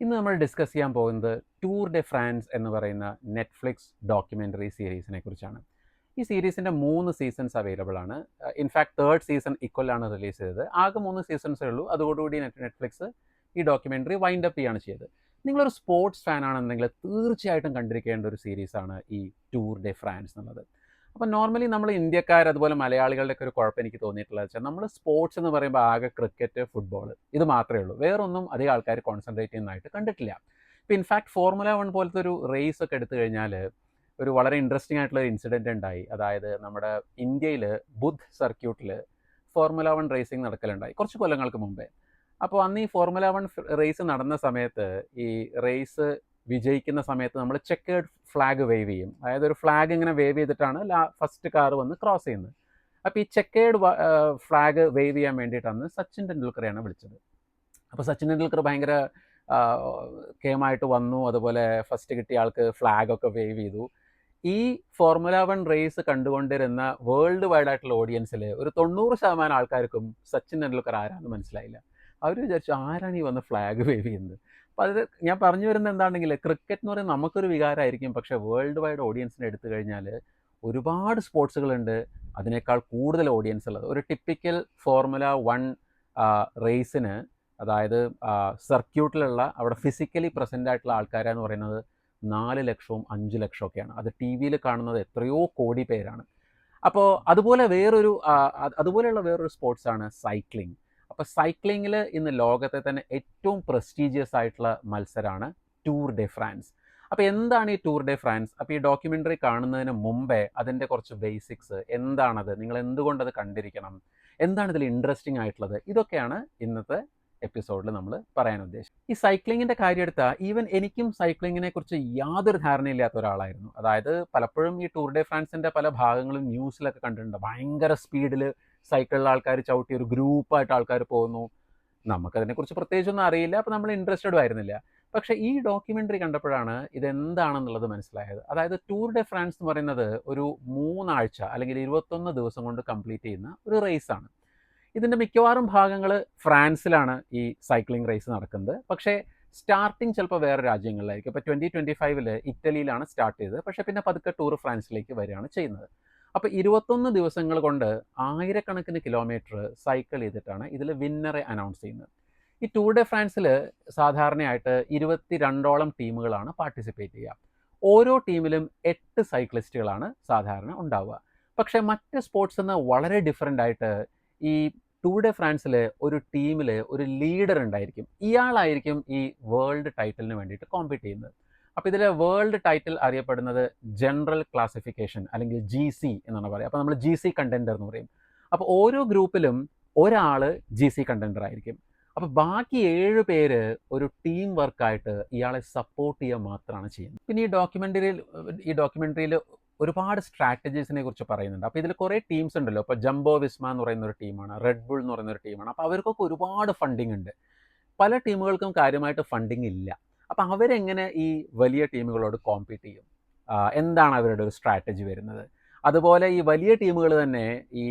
ഇന്ന് നമ്മൾ ഡിസ്കസ് ചെയ്യാൻ പോകുന്നത് ടൂർ ഡെ ഫ്രാൻസ് എന്ന് പറയുന്ന നെറ്റ്ഫ്ലിക്സ് ഡോക്യുമെൻ്ററി സീരീസിനെ കുറിച്ചാണ്. ഈ സീരീസിൻ്റെ 3 സീസൺസ് അവൈലബിൾ ആണ്. ഇൻഫാക്ട് തേർഡ് സീസൺ ഇക്കൊല്ലാണ് റിലീസ് ചെയ്തത്. ആകെ 3 സീസൺസേ ഉള്ളൂ. അതോടുകൂടി നെറ്റ്ഫ്ലിക്സ് ഈ ഡോക്യുമെൻ്ററി വൈൻഡ് അപ്പ് ചെയ്യാണ് ചെയ്തത്. നിങ്ങളൊരു സ്പോർട്സ് ഫാൻ ആണെന്നുണ്ടെങ്കിൽ തീർച്ചയായിട്ടും കണ്ടിരിക്കേണ്ട ഒരു സീരീസാണ് ഈ ടൂർ ഡെ ഫ്രാൻസ് എന്നുള്ളത്. അപ്പോൾ നോർമലി നമ്മൾ ഇന്ത്യക്കാർ അതുപോലെ മലയാളികളുടെയൊക്കെ ഒരു കുഴപ്പം എനിക്ക് തോന്നിയിട്ടുള്ളത് വെച്ചാൽ നമ്മൾ സ്പോർട്സ് എന്ന് പറയുമ്പോൾ ആകെ ക്രിക്കറ്റ്, ഫുട്ബോൾ ഇത് മാത്രമേ ഉള്ളൂ. വേറൊന്നും അധികം ആൾക്കാർ കോൺസെൻട്രേറ്റ് ചെയ്യുന്നതായിട്ട് കണ്ടിട്ടില്ല. ഇപ്പോൾ ഇൻഫാക്ട് ഫോർമുല 1 പോലത്തെ ഒരു റേസ് ഒക്കെ എടുത്തു കഴിഞ്ഞാൽ ഒരു വളരെ ഇൻട്രസ്റ്റിംഗ് ആയിട്ടുള്ള ഒരു ഇൻസിഡൻറ്റ് ഉണ്ടായി. അതായത് നമ്മുടെ ഇന്ത്യയിൽ ബുദ്ധ് സർക്യൂട്ടിൽ ഫോർമുല 1 റേസിംഗ് നടക്കലുണ്ടായി കുറച്ച് കൊല്ലങ്ങൾക്ക് മുമ്പേ. അപ്പോൾ അന്ന് ഈ ഫോർമുല 1 റേസ് നടന്ന സമയത്ത് ഈ റേസ് വിജയിക്കുന്ന സമയത്ത് നമ്മൾ ചെക്കേർഡ് ഫ്ലാഗ് വേവ് ചെയ്യും. അതായത് ഒരു ഫ്ലാഗ് ഇങ്ങനെ വേവ് ചെയ്തിട്ടാണ് ഫസ്റ്റ് കാർ വന്ന് ക്രോസ് ചെയ്യുന്നത്. അപ്പോൾ ഈ ചെക്കേർഡ് ഫ്ലാഗ് വേവ് ചെയ്യാൻ വേണ്ടിയിട്ടാണ് സച്ചിൻ ടെണ്ടുൽക്കറെയാണ് വിളിച്ചത്. അപ്പോൾ സച്ചിൻ ടെണ്ടുൽക്കർ ഭയങ്കര കേമായിട്ട് വന്നു. അതുപോലെ ഫസ്റ്റ് കിട്ടിയ ആൾക്ക് ഫ്ലാഗൊക്കെ വേവ് ചെയ്തു. ഈ ഫോർമുല 1 റേസ് കണ്ടുകൊണ്ടിരുന്ന വേൾഡ് വൈഡ് ആയിട്ടുള്ള ഓഡിയൻസിൽ ഒരു 90% ആൾക്കാർക്കും സച്ചിൻ ടെണ്ടുൽക്കർ ആരാന്ന് മനസ്സിലായില്ല. അവർ വിചാരിച്ചു ആരാണ് ഈ വന്ന് ഫ്ലാഗ് വേവ് ചെയ്യുന്നത്. അപ്പോൾ അത് ഞാൻ പറഞ്ഞു വരുന്നത് എന്താണെങ്കിൽ ക്രിക്കറ്റ് എന്ന് പറയുന്നത് നമുക്കൊരു വികാരമായിരിക്കും. പക്ഷേ വേൾഡ് വൈഡ് ഓഡിയൻസിനെ എടുത്തു കഴിഞ്ഞാൽ ഒരുപാട് സ്പോർട്സുകളുണ്ട് അതിനേക്കാൾ കൂടുതൽ ഓഡിയൻസ് ഉള്ളത്. ഒരു ടിപ്പിക്കൽ ഫോർമുല 1 റേസിന്, അതായത് സർക്യൂട്ടിലുള്ള അവിടെ ഫിസിക്കലി പ്രസൻ്റ് ആയിട്ടുള്ള ആൾക്കാരെന്ന് പറയുന്നത് 4 ലക്ഷവും 5 ലക്ഷവും ഒക്കെയാണ്. അത് ടി വിയിൽ കാണുന്നത് എത്രയോ കോടി പേരാണ്. അപ്പോൾ അതുപോലെയുള്ള വേറൊരു സ്പോർട്സാണ് സൈക്ലിംഗ്. അപ്പോൾ സൈക്ലിങ്ങിൽ ഇന്ന് ലോകത്തെ തന്നെ ഏറ്റവും പ്രസ്റ്റീജിയസ് ആയിട്ടുള്ള മത്സരമാണ് ടൂർ ഡെ ഫ്രാൻസ്. അപ്പോൾ എന്താണ് ഈ ടൂർ ഡെ ഫ്രാൻസ്? അപ്പോൾ ഈ ഡോക്യുമെൻ്ററി കാണുന്നതിന് മുമ്പേ അതിൻ്റെ കുറച്ച് ബേസിക്സ് എന്താണത്, നിങ്ങൾ എന്തുകൊണ്ടത് കണ്ടിരിക്കണം, എന്താണ് ഇതിൽ ഇൻട്രസ്റ്റിംഗ് ആയിട്ടുള്ളത്, ഇതൊക്കെയാണ് ഇന്നത്തെ എപ്പിസോഡിൽ നമ്മൾ പറയാൻ ഉദ്ദേശിച്ചത്. ഈ സൈക്ലിങ്ങിൻ്റെ കാര്യം എടുത്താൽ ഈവൻ എനിക്കും സൈക്ലിങ്ങിനെ കുറിച്ച് യാതൊരു ധാരണയില്ലാത്ത ഒരാളായിരുന്നു. അതായത് പലപ്പോഴും ഈ ടൂർ ഡെ ഫ്രാൻസിൻ്റെ പല ഭാഗങ്ങളും ന്യൂസിലൊക്കെ കണ്ടിട്ടുണ്ട്. ഭയങ്കര സ്പീഡിൽ സൈക്കിളിൽ ആൾക്കാർ ചവിട്ടി ഒരു ഗ്രൂപ്പായിട്ട് ആൾക്കാർ പോകുന്നു. നമുക്കതിനെക്കുറിച്ച് പ്രത്യേകിച്ചൊന്നും അറിയില്ല. അപ്പോൾ നമ്മൾ ഇൻട്രസ്റ്റഡും ആയിരുന്നില്ല. പക്ഷേ ഈ ഡോക്യുമെൻ്ററി കണ്ടപ്പോഴാണ് ഇതെന്താണെന്നുള്ളത് മനസ്സിലായത്. അതായത് ടൂർ ഡെ ഫ്രാൻസ് എന്ന് പറയുന്നത് ഒരു 3 ആഴ്ച അല്ലെങ്കിൽ 21 ദിവസം കൊണ്ട് കംപ്ലീറ്റ് ചെയ്യുന്ന ഒരു റേസാണ്. ഇതിൻ്റെ മിക്കവാറും ഭാഗങ്ങൾ ഫ്രാൻസിലാണ് ഈ സൈക്ലിംഗ് റേസ് നടക്കുന്നത്. പക്ഷേ സ്റ്റാർട്ടിങ് ചിലപ്പോൾ വേറെ രാജ്യങ്ങളിലായിരിക്കും. ഇപ്പോൾ 2025 ഇറ്റലിയിലാണ് സ്റ്റാർട്ട് ചെയ്തത്. പക്ഷേ പിന്നെ പതുക്കെ ടൂർ ഫ്രാൻസിലേക്ക് വരികയാണ് ചെയ്യുന്നത്. അപ്പോൾ 21 ദിവസങ്ങൾ കൊണ്ട് ആയിരക്കണക്കിന് കിലോമീറ്റർ സൈക്കിൾ ചെയ്തിട്ടാണ് ഇതിൽ വിന്നറെ അനൗൺസ് ചെയ്യുന്നത്. ഈ ടൂർ ഡെ ഫ്രാൻസിൽ സാധാരണയായിട്ട് 22ഓളം ടീമുകളാണ് പാർട്ടിസിപ്പേറ്റ് ചെയ്യുക. ഓരോ ടീമിലും 8 സൈക്ലിസ്റ്റുകളാണ് സാധാരണ ഉണ്ടാവുക. പക്ഷേ മറ്റ് സ്പോർട്സിൽ നിന്ന് വളരെ ഡിഫറെൻ്റ് ആയിട്ട് ഈ ടൂർ ഡെ ഫ്രാൻസിൽ ഒരു ടീമിൽ ഒരു ലീഡർ ഉണ്ടായിരിക്കും. ഇയാളായിരിക്കും ഈ വേൾഡ് ടൈറ്റിലിന് വേണ്ടിയിട്ട് കോമ്പീറ്റ് ചെയ്യുന്നത്. അപ്പോൾ ഇതിലെ വേൾഡ് ടൈറ്റിൽ അറിയപ്പെടുന്നത് ജനറൽ ക്ലാസിഫിക്കേഷൻ അല്ലെങ്കിൽ GC എന്നാണ് പറയുക. അപ്പോൾ നമ്മൾ GC കണ്ടൻഡർ എന്ന് പറയും. അപ്പോൾ ഓരോ ഗ്രൂപ്പിലും ഒരാൾ GC കണ്ടൻഡർ ആയിരിക്കും. അപ്പോൾ ബാക്കി 7 പേര് ഒരു ടീം വർക്കായിട്ട് ഇയാളെ സപ്പോർട്ട് ചെയ്യുക മാത്രമാണ് ചെയ്യുന്നത്. പിന്നെ ഈ ഡോക്യുമെൻ്ററിയിൽ ഒരുപാട് സ്ട്രാറ്റജീസിനെ കുറിച്ച് പറയുന്നുണ്ട്. അപ്പോൾ ഇതിൽ കുറേ ടീംസ് ഉണ്ടല്ലോ. ഇപ്പോൾ ജംബോ വിസ്മ എന്ന് പറയുന്ന ഒരു ടീമാണ്, റെഡ് ബുൾ എന്ന് പറയുന്ന ഒരു ടീമാണ്. അപ്പോൾ അവർക്കൊക്കെ ഒരുപാട് ഫണ്ടിങ് ഉണ്ട്. പല ടീമുകൾക്കും കാര്യമായിട്ട് ഫണ്ടിങ് ഇല്ല. അപ്പോൾ അവരെങ്ങനെ ഈ വലിയ ടീമുകളോട് കോമ്പീറ്റ് ചെയ്യും? എന്താണ് അവരുടെ ഒരു സ്ട്രാറ്റജി വരുന്നത്? അതുപോലെ ഈ വലിയ ടീമുകൾ തന്നെ ഈ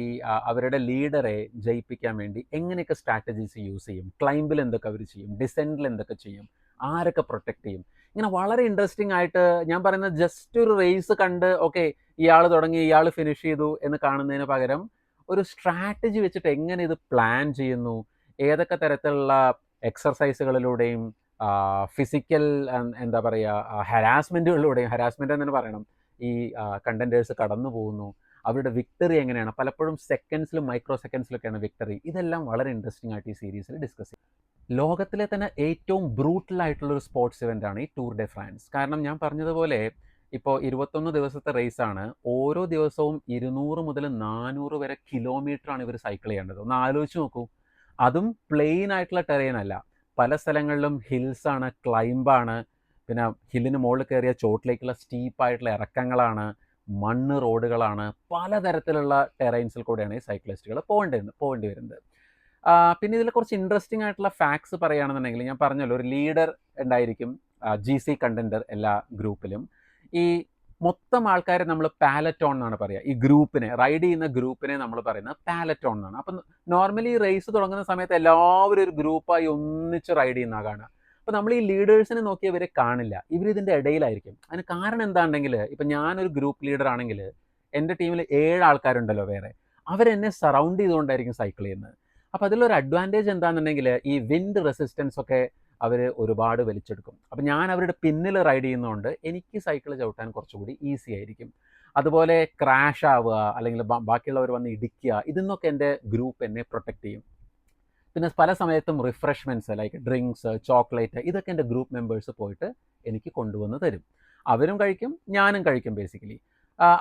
അവരുടെ ലീഡറെ ജയിപ്പിക്കാൻ വേണ്ടി എങ്ങനെയൊക്കെ സ്ട്രാറ്റജീസ് യൂസ് ചെയ്യും? ക്ലൈംബിൽ എന്തൊക്കെ അവർ ചെയ്യും? ഡിസെൻഡിൽ എന്തൊക്കെ ചെയ്യും? ആരൊക്കെ പ്രൊട്ടക്റ്റ് ചെയ്യും? ഇങ്ങനെ വളരെ ഇൻട്രസ്റ്റിംഗ് ആയിട്ട് ഞാൻ പറയുന്നത് ജസ്റ്റ് ഒരു റേസ് കണ്ട് ഓക്കെ ഇയാൾ തുടങ്ങി ഇയാൾ ഫിനിഷ് ചെയ്തു എന്ന് കാണുന്നതിന് പകരം ഒരു സ്ട്രാറ്റജി വെച്ചിട്ട് എങ്ങനെ ഇത് പ്ലാൻ ചെയ്യുന്നു, ഏതൊക്കെ തരത്തിലുള്ള എക്സർസൈസുകളിലൂടെയും ഫിസിക്കൽ എന്താ പറയുക ഹരാസ്മെൻറ്റുകളിലൂടെയും, ഹരാസ്മെൻ്റ് എന്ന് തന്നെ പറയണം, ഈ കണ്ടൻറ്റേഴ്സ് കടന്നു പോകുന്നു, അവരുടെ വിക്ടറി എങ്ങനെയാണ്, പലപ്പോഴും സെക്കൻഡ്സിലും മൈക്രോ സെക്കൻഡ്സിലൊക്കെയാണ് വിക്ടറി. ഇതെല്ലാം വളരെ ഇൻട്രസ്റ്റിംഗ് ആയിട്ട് ഈ സീരീസിൽ ഡിസ്കസ് ചെയ്യും. ലോകത്തിലെ തന്നെ ഏറ്റവും ബ്രൂട്ടലായിട്ടുള്ളൊരു സ്പോർട്സ് ഇവൻ്റാണ് ഈ ടൂർ ഡെ ഫ്രാൻസ്. കാരണം ഞാൻ പറഞ്ഞതുപോലെ ഇപ്പോൾ 21 ദിവസത്തെ റേസാണ്. ഓരോ ദിവസവും 200 മുതൽ 400 വരെ കിലോമീറ്ററാണ് ഇവർ സൈക്കിൾ ചെയ്യേണ്ടത്. ഒന്ന് ആലോചിച്ച് നോക്കൂ. അതും പ്ലെയിൻ ആയിട്ടുള്ള ടെറൈൻ അല്ല. പല സ്ഥലങ്ങളിലും ഹിൽസാണ്, ക്ലൈംബാണ്, പിന്നെ ഹില്ലിന് മുകളിൽ കയറിയ ചോട്ടിലേക്കുള്ള സ്റ്റീപ്പായിട്ടുള്ള ഇറക്കങ്ങളാണ്, മണ്ണ് റോഡുകളാണ്, പലതരത്തിലുള്ള ടെറൈൻസിൽ കൂടെയാണ് ഈ സൈക്ലിസ്റ്റുകൾ പോകേണ്ടി വരുന്നത്. പിന്നെ ഇതിൽ കുറച്ച് ഇൻട്രസ്റ്റിംഗ് ആയിട്ടുള്ള ഫാക്ട്സ് പറയുകയാണെന്നുണ്ടെങ്കിൽ ഞാൻ പറഞ്ഞല്ലോ ഒരു ലീഡർ ഉണ്ടായിരിക്കും, GC കണ്ടൻഡർ എല്ലാ ഗ്രൂപ്പിലും. ഈ മൊത്തം ആൾക്കാരെ നമ്മൾ പാലറ്റോൺ എന്നാണ് പറയുക. ഈ ഗ്രൂപ്പിനെ റൈഡ് ചെയ്യുന്ന ഗ്രൂപ്പിനെ നമ്മൾ പറയുന്നത് പാലറ്റോൺ എന്നാണ്. അപ്പം നോർമലി റേസ് തുടങ്ങുന്ന സമയത്ത് എല്ലാവരും ഒരു ഗ്രൂപ്പായി ഒന്നിച്ച് റൈഡ് ചെയ്യുന്ന കാണുക. അപ്പോൾ നമ്മൾ ഈ ലീഡേഴ്സിനെ നോക്കിയാൽ ഇവരെ കാണില്ല, ഇവരിതിൻ്റെ ഇടയിലായിരിക്കും. അതിന് കാരണം എന്താണെങ്കിൽ, ഇപ്പം ഞാനൊരു ഗ്രൂപ്പ് ലീഡർ ആണെങ്കിൽ എൻ്റെ ടീമിൽ 7 ആൾക്കാരുണ്ടല്ലോ വേറെ, അവരെന്നെ സറൗണ്ട് ചെയ്തുകൊണ്ടായിരിക്കും സൈക്കിൾ ചെയ്യുന്നത്. അപ്പോൾ അതിലൊരു അഡ്വാൻറ്റേജ് എന്താണെന്നുണ്ടെങ്കിൽ ഈ വിൻഡ് റെസിസ്റ്റൻസ് ഒക്കെ അവർ ഒരുപാട് വലിച്ചെടുക്കും. അപ്പം ഞാൻ അവരുടെ പിന്നിൽ റൈഡ് ചെയ്യുന്നതുകൊണ്ട് എനിക്ക് സൈക്കിൾ ചവിട്ടാൻ കുറച്ചുകൂടി ഈസി ആയിരിക്കും. അതുപോലെ ക്രാഷ് ആവുക അല്ലെങ്കിൽ ബാക്കിയുള്ളവർ വന്ന് ഇടിക്കുക, ഇതിൽ നിന്നൊക്കെ എൻ്റെ ഗ്രൂപ്പ് എന്നെ പ്രൊട്ടക്റ്റ് ചെയ്യും. പിന്നെ പല സമയത്തും റിഫ്രഷ്മെൻറ്റ്സ് ലൈക്ക് ഡ്രിങ്ക്സ്, ചോക്ലേറ്റ്, ഇതൊക്കെ എൻ്റെ ഗ്രൂപ്പ് മെമ്പേഴ്സ് പോയിട്ട് എനിക്ക് കൊണ്ടുവന്ന് തരും. അവരും കഴിക്കും, ഞാനും കഴിക്കും ബേസിക്കലി.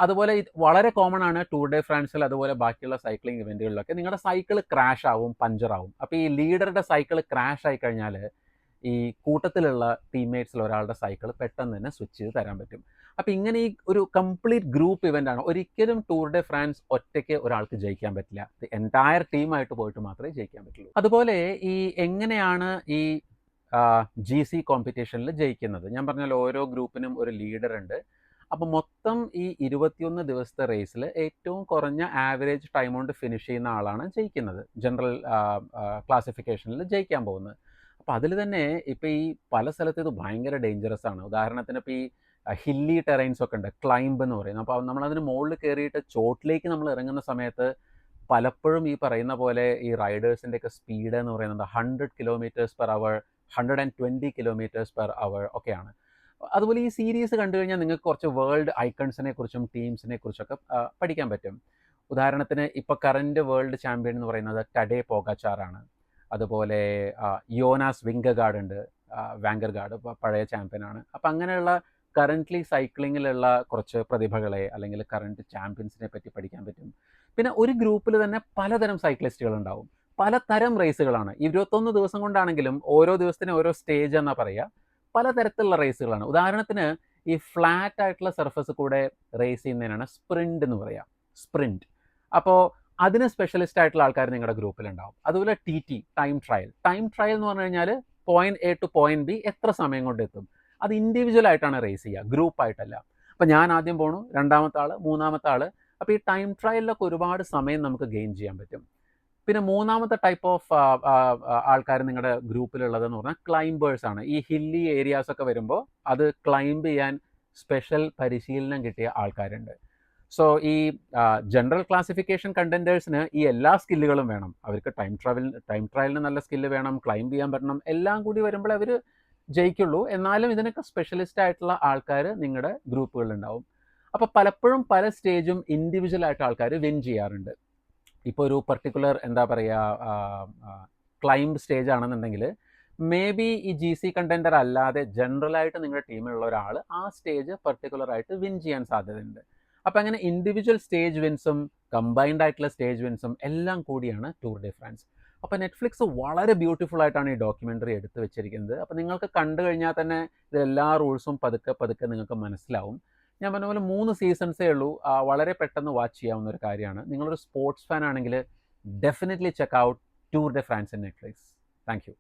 അതുപോലെ വളരെ കോമൺ ആണ് ടൂർ ഡേ ഫ്രാൻസിൽ അതുപോലെ ബാക്കിയുള്ള സൈക്ലിംഗ് ഇവൻറ്റുകളിലൊക്കെ നിങ്ങളുടെ സൈക്കിൾ ക്രാഷ് ആവും, പഞ്ചറാവും. അപ്പോൾ ഈ ലീഡറുടെ സൈക്കിൾ ക്രാഷ് ആയി കഴിഞ്ഞാൽ ഈ കൂട്ടത്തിലുള്ള ടീംമേറ്റ്സിൽ ഒരാളുടെ സൈക്കിൾ പെട്ടെന്ന് തന്നെ സ്വിച്ച് ചെയ്ത് തരാൻ പറ്റും. അപ്പോൾ ഇങ്ങനെ ഈ ഒരു കംപ്ലീറ്റ് ഗ്രൂപ്പ് ഇവൻ്റ് ആണ്. ഒരിക്കലും ടൂർ ഡേ ഫ്രാൻസ് ഒറ്റയ്ക്ക് ഒരാൾക്ക് ജയിക്കാൻ പറ്റില്ല. എൻറ്റയർ ടീമായിട്ട് പോയിട്ട് മാത്രമേ ജയിക്കാൻ പറ്റുള്ളൂ. അതുപോലെ ഈ എങ്ങനെയാണ് ഈ GC കോമ്പറ്റീഷനിൽ ജയിക്കുന്നത്? ഞാൻ പറഞ്ഞാൽ ഓരോ ഗ്രൂപ്പിനും ഒരു ലീഡർ ഉണ്ട്. അപ്പോൾ മൊത്തം ഈ 21 ദിവസത്തെ റേസിൽ ഏറ്റവും കുറഞ്ഞ ആവറേജ് ടൈം കൊണ്ട് ഫിനിഷ് ചെയ്യുന്ന ആളാണ് ജയിക്കുന്നത്, ജനറൽ ക്ലാസിഫിക്കേഷനിൽ ജയിക്കാൻ പോകുന്നത്. അപ്പോൾ അതിൽ തന്നെ ഇപ്പോൾ ഈ പല സ്ഥലത്തും ഇത് ഭയങ്കര ഡേഞ്ചറസ് ആണ്. ഉദാഹരണത്തിന് ഇപ്പോൾ ഈ ഹില്ലി ടെറൈൻസ് ഒക്കെ ഉണ്ട്, ക്ലൈംബ് എന്ന് പറയുന്നത്. അപ്പോൾ നമ്മളതിന് മുകളിൽ കയറിയിട്ട് ചോട്ടിലേക്ക് നമ്മൾ ഇറങ്ങുന്ന സമയത്ത് പലപ്പോഴും ഈ പറയുന്ന പോലെ ഈ റൈഡേഴ്സിൻ്റെയൊക്കെ സ്പീഡ് എന്ന് പറയുന്നത് 100 km/h, 120 km/h ഒക്കെയാണ്. അതുപോലെ ഈ സീരീസ് കണ്ടു കഴിഞ്ഞാൽ നിങ്ങൾക്ക് കുറച്ച് വേൾഡ് ഐക്കൺസിനെ കുറിച്ചും ടീംസിനെ കുറിച്ചൊക്കെ പഠിക്കാൻ പറ്റും. ഉദാഹരണത്തിന് ഇപ്പോൾ കറൻറ്റ് വേൾഡ് ചാമ്പ്യൻ എന്ന് പറയുന്നത് ടഡേ പോഗാച്ചാറാണ്. അതുപോലെ യോനാസ് വിംഗഗാർഡ് ഉണ്ട്, വാങ്കർഗാർഡ് പഴയ ചാമ്പ്യനാണ്. അപ്പോൾ അങ്ങനെയുള്ള കറൻ്റ്ലി സൈക്ലിങ്ങിലുള്ള കുറച്ച് പ്രതിഭകളെ അല്ലെങ്കിൽ കറൻറ്റ് ചാമ്പ്യൻസിനെ പറ്റി പഠിക്കാൻ പറ്റും. പിന്നെ ഒരു ഗ്രൂപ്പിൽ തന്നെ പലതരം സൈക്ലിസ്റ്റുകളുണ്ടാവും, പലതരം റേസുകളാണ്. 21 ദിവസം കൊണ്ടാണെങ്കിലും ഓരോ ദിവസത്തിന് ഓരോ സ്റ്റേജ് എന്നാണ് പറയുക. പലതരത്തിലുള്ള റേസുകളാണ്. ഉദാഹരണത്തിന് ഈ ഫ്ലാറ്റ് ആയിട്ടുള്ള സർഫസ് കൂടെ റേസ് ചെയ്യുന്നതിനാണ് സ്പ്രിൻ്റ് എന്ന് പറയുക, സ്പ്രിൻ്റ്. അപ്പോൾ അതിന് സ്പെഷ്യലിസ്റ്റ് ആയിട്ടുള്ള ആൾക്കാർ നിങ്ങളുടെ ഗ്രൂപ്പിലുണ്ടാവും. അതുപോലെ TT, time trial. Time trial എന്ന് പറഞ്ഞു കഴിഞ്ഞാൽ point A two point B എത്ര സമയം കൊണ്ട് എത്തും. അത് ഇൻഡിവിജ്വൽ ആയിട്ടാണ് റേസ് ചെയ്യുക, ഗ്രൂപ്പായിട്ടല്ല. അപ്പോൾ ഞാൻ ആദ്യം പോണു, രണ്ടാമത്തെ ആൾ, മൂന്നാമത്തെ ആൾ. അപ്പോൾ ഈ ടൈം ട്രയലിലൊക്കെ ഒരുപാട് സമയം നമുക്ക് ഗെയിൻ ചെയ്യാൻ പറ്റും. പിന്നെ മൂന്നാമത്തെ ടൈപ്പ് ഓഫ് ആൾക്കാർ നിങ്ങളുടെ ഗ്രൂപ്പിലുള്ളതെന്ന് പറഞ്ഞാൽ ക്ലൈംബേഴ്സ് ആണ്. ഈ ഹില്ലി ഏരിയാസ് ഒക്കെ വരുമ്പോൾ അത് ക്ലൈംബ് ചെയ്യാൻ സ്പെഷ്യൽ പരിശീലനം കിട്ടിയ ആൾക്കാരുണ്ട്. സോ ഈ ജനറൽ ക്ലാസിഫിക്കേഷൻ കണ്ടൻറ്റേഴ്സിന് ഈ എല്ലാ സ്കില്ലുകളും വേണം. അവർക്ക് ടൈം ട്രയലിന് നല്ല സ്കില്ല് വേണം, ക്ലൈംബ് ചെയ്യാൻ പറ്റണം, എല്ലാം കൂടി വരുമ്പോൾ അവർ ജയിക്കുള്ളൂ. എന്നാലും ഇതിനൊക്കെ സ്പെഷ്യലിസ്റ്റ് ആയിട്ടുള്ള ആൾക്കാർ നിങ്ങളുടെ ഗ്രൂപ്പുകളിലുണ്ടാവും. അപ്പോൾ പലപ്പോഴും പല സ്റ്റേജും ഇൻഡിവിജ്വൽ ആയിട്ട് ആൾക്കാർ വിൻ ചെയ്യാറുണ്ട്. ഇപ്പോൾ ഒരു പർട്ടിക്കുലർ എന്താ പറയുക ക്ലൈംബ് സ്റ്റേജ് ആണെന്നുണ്ടെങ്കിൽ മേ ബി ഈ GC കണ്ടൻറ്റർ അല്ലാതെ ജനറലായിട്ട് നിങ്ങളുടെ ടീമിലുള്ള ഒരാൾ ആ സ്റ്റേജ് പർട്ടിക്കുലറായിട്ട് വിൻ ചെയ്യാൻ സാധ്യതയുണ്ട്. അപ്പോൾ അങ്ങനെ ഇൻഡിവിജ്വൽ സ്റ്റേജ് വിൻസും കമ്പൈൻഡ് ആയിട്ടുള്ള സ്റ്റേജ് വിൻസും എല്ലാം കൂടിയാണ് ടൂർ ഡേ ഫ്രാൻസ്. അപ്പോൾ നെറ്റ്ഫ്ലിക്സ് വളരെ ബ്യൂട്ടിഫുൾ ആയിട്ടാണ് ഈ ഡോക്യുമെൻ്ററി എടുത്തു വെച്ചിരിക്കുന്നത്. അപ്പോൾ നിങ്ങൾക്ക് കണ്ടു കഴിഞ്ഞാൽ തന്നെ ഇതെല്ലാ റൂൾസും പതുക്കെ പതുക്കെ നിങ്ങൾക്ക് മനസ്സിലാവും. ഞാൻ പറഞ്ഞ പോലെ 3 സീസൺസേ ഉള്ളൂ. വളരെ പെട്ടെന്ന് വാച്ച് ചെയ്യാവുന്ന ഒരു കാര്യമാണ്. നിങ്ങളൊരു സ്പോർട്സ് ഫാൻ ആണെങ്കിൽ definitely check out Tour de France in Netflix. Thank U.